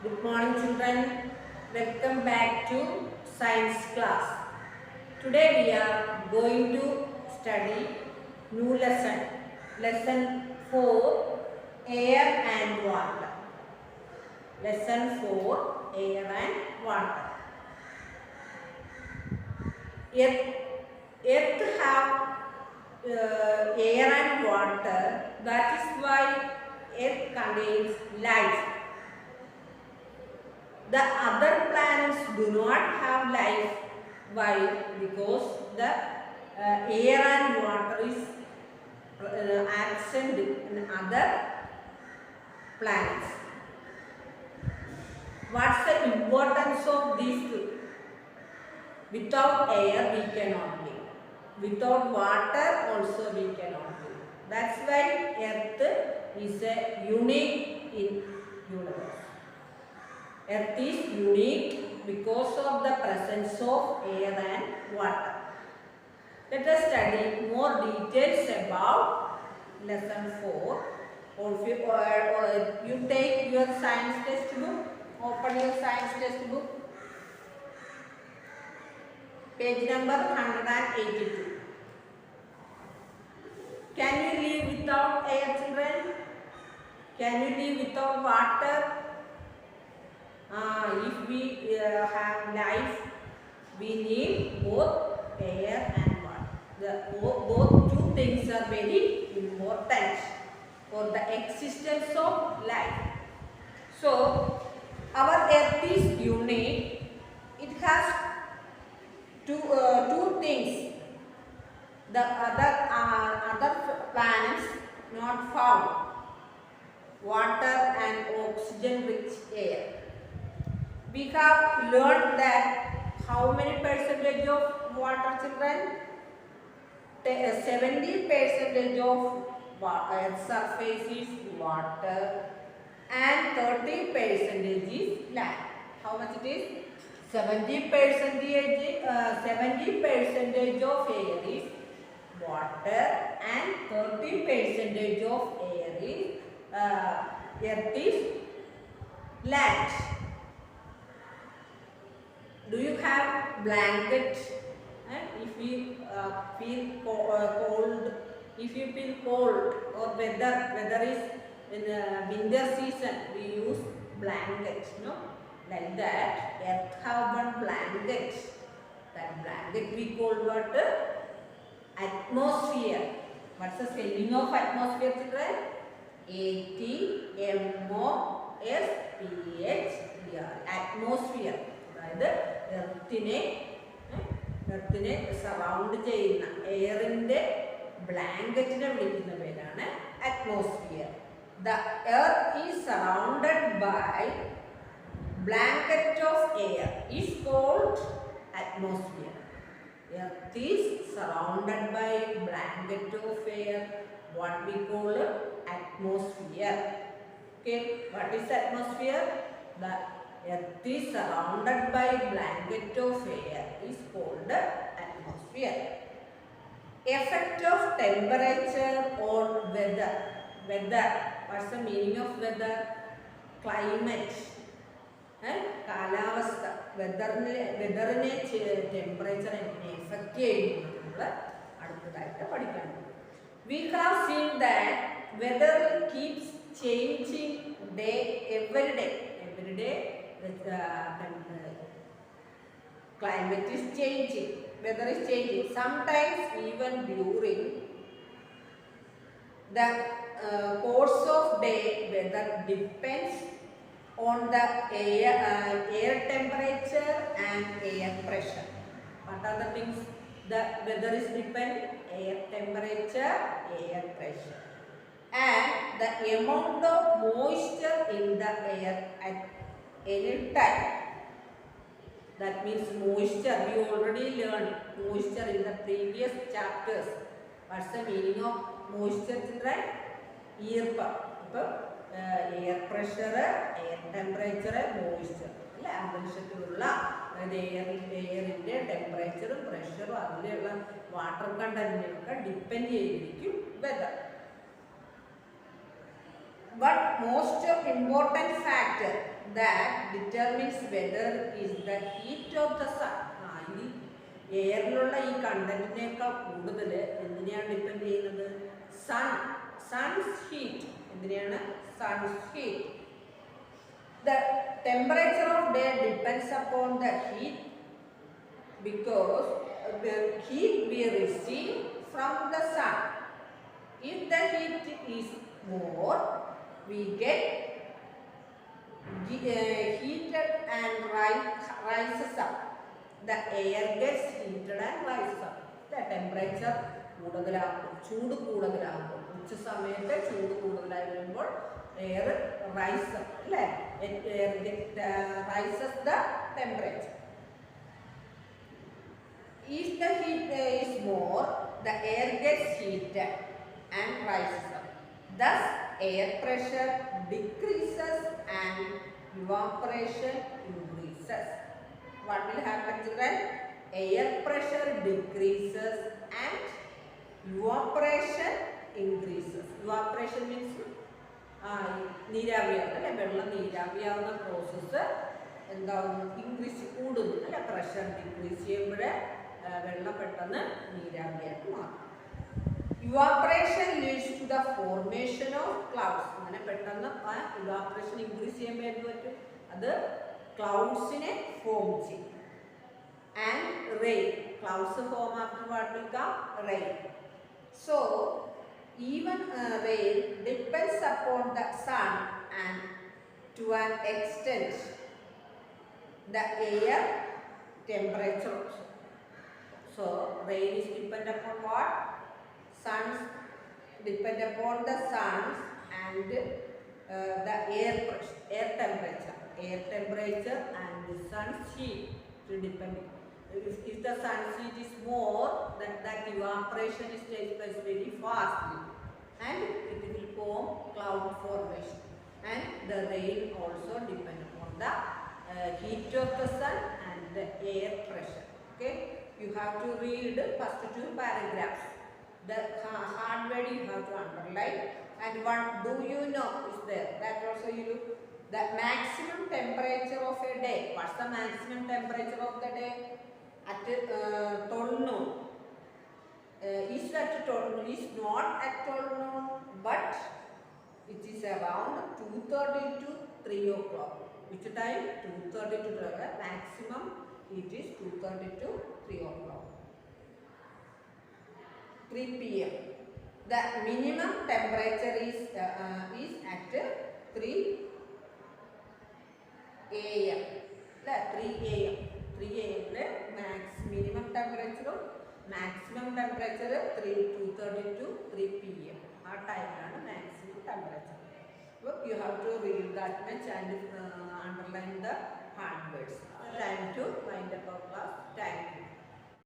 Good morning children. Welcome back to science class. Today we are going to study new lesson. Lesson 4 Air and Water. Lesson 4 Air and Water. Earth have air and water. That is why Earth contains life. The other planets do not have life. Why? Because the air and water is absent in other planets. What's the importance of these two? Without air we cannot live. Without water also we cannot live. That's why Earth is a unique in universe. Earth is unique because of the presence of air and water. Let us study more details about lesson 4. Or you take your science textbook, open your science textbook, page number 182. Can you live without air, children? Can you live without water? If we have life, we need both air and water. Both two things are very important for the existence of life. So, our Earth is unique. It has two things. The other planets not found: water and oxygen-rich air. We have learned that how many percentage of water, children? 70% of Earth's surface is water and 30% is land. How much it is? 70% of air is water and 30% of air is Earth is land. Do you have blanket? If you feel cold, if you feel cold or weather is in winter season, we use blankets, no? Like that, Earth have one blanket. That blanket we call what? Atmosphere. What's the spelling of atmosphere, children? A-T-M-O-S-P-H-E-R. Atmosphere. അതായത് എർത്തിനെ surround ചെയ്യുന്ന എയറിൻ്റെ ബ്ലാങ്കറ്റിനെ വിളിക്കുന്ന പേരാണ് atmosphere. The earth is surrounded by blanket of air is called atmosphere. Earth is surrounded by blanket of air, what we call atmosphere. Okay, what is atmosphere? The Earth is surrounded by blanket of air is called atmosphere. Effect of temperature on weather. Weather. What's the meaning of weather? Climate. കാലാവസ്ഥ. വെതറിനെ temperature effect ചെയ്യുന്നത് നമ്മൾ അടുത്തതായിട്ട് പഠിക്കാൻ പോകും. We have seen that weather keeps changing every day. The climate is changing, weather is changing. Sometimes even during the course of day, weather depends on the air temperature and air pressure. What are the things the weather is depend? Air temperature, air pressure, and the amount of moisture in the air at any time. That means moisture. We already learned moisture in the previous chapters. What's the meaning of moisture, children? ഈർപ്പം. ഇപ്പം air pressure, air temperature, moisture അല്ലെ, അന്തരീക്ഷത്തിലുള്ള അതായത് എയറിൻ്റെ ടെമ്പറേച്ചറും പ്രഷറും അതിലുള്ള water കണ്ടന്റിനെയൊക്കെ depend ചെയ്തിരിക്കും weather. But most of important factor that determines whether is the heat of the sun. ഈ എയറിലുള്ള ഈ കണ്ടന്റിനേക്കാൾ കൂടുതൽ എന്തിനെയാണ് ഡിപ്പെൻഡ് ചെയ്യുന്നത്? Sun's heat. എന്തിനെയാണ്? Sun's heat. The temperature of day depends upon the heat because the heat we receive from the sun. If the heat is more, we get heated and rises up. The air gets heated and rises up. The temperature കൂടുതലാകുമ്പോൾ, ചൂട് കൂടുതലാകുമ്പോൾ, ഉച്ച സമയത്ത് ചൂട് കൂടുതലായി വരുമ്പോൾ air rice അല്ലേ, rises the temperature. If the heat is more, the air gets heated and rises up. Thus, air pressure decreases and evaporation increases. What will happen, children? Air pressure decreases and evaporation increases. Evaporation means നീരാവിയാവുന്ന അല്ലെ, വെള്ളം നീരാവിയാവുന്ന process എന്താവുന്നു? Increase കൂടുന്നു അല്ലെ. Pressure decrease ചെയ്യുമ്പോൾ വെള്ളം പെട്ടെന്ന് നീരാവിയായിട്ട് മാറും. Evaporation leads to the formation of clouds. അങ്ങനെ പെട്ടെന്ന് ഇവാപ്പറേഷൻ ഇൻക്രീസ് ചെയ്യുമ്പോൾ എന്ത് പറ്റും? അത് ക്ലൗഡ്സിനെ ഫോം ചെയ്യും. And rain. Clouds form after what will come? Rain. So even rain depends upon the sun and to an extent the air temperature. So rain is depend upon what? Suns depend upon the suns and the air pressure, air temperature and the sun's heat to depend. If the sun's heat is more, then that evaporation is takes place very fastly and it will form cloud formation. And the rain also depend upon the heat of the sun and the air pressure. Okay, you have to read first two paragraphs. The hard word you have to underline, and one do you know is there. That also you look. The maximum temperature of a day. What's the maximum temperature of the day? At 12 noon. Is at 12 noon, is not at 12 noon, but it is around 2:30 to 3 o'clock. Which time? 2:30 to 3. Maximum it is 2:30 to 3 o'clock. 3 p.m. The minimum temperature is at 3 a.m. 3 a.m. 3 a.m. minimum temperature, maximum temperature 2:30 to 3 p.m. Our time is maximum temperature. Look, you have to read that much and underline the hard words. Time to wind up our class. Thank you.